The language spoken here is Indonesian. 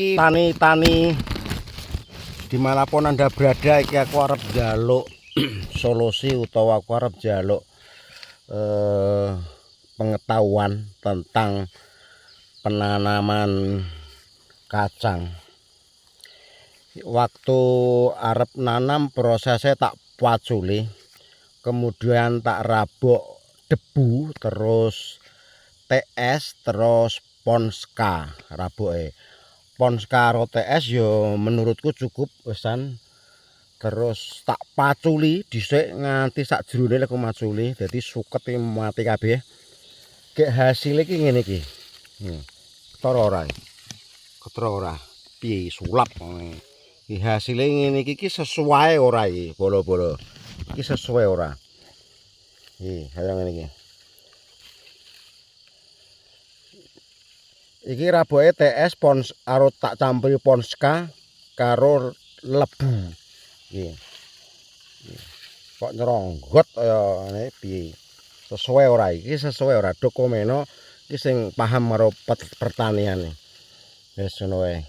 Tani-tani dimanapun Anda berada, iki aku arep njaluk solusi utawa aku arep njaluk pengetahuan tentang penanaman kacang. Waktu arep nanam prosesnya tak paculi, kemudian tak rabuk debu, terus TS, terus Ponska rabuke. Ponska karo TS yo menurutku cukup wesan. Terus tak paculi dhisik nganti sak jerone lek maculi, dadi suket mati kabeh. Gek hasil iki ngene iki. Ketara ora? Ketara ora? Piye sulap ngene. Iki hasile ngene iki sesuai ora iki, bolo-bolo. Iki sesuai ora? Iki kaya ngene iki. Iki rabuke TS Pons karo tak campuri Ponska karo lebu. Iki. Kok nyeronggot kaya ngene piye? Sesuai ora iki? Sesuai ora? Dokumeno iki sing paham karo pertanian. Wis ngono wae.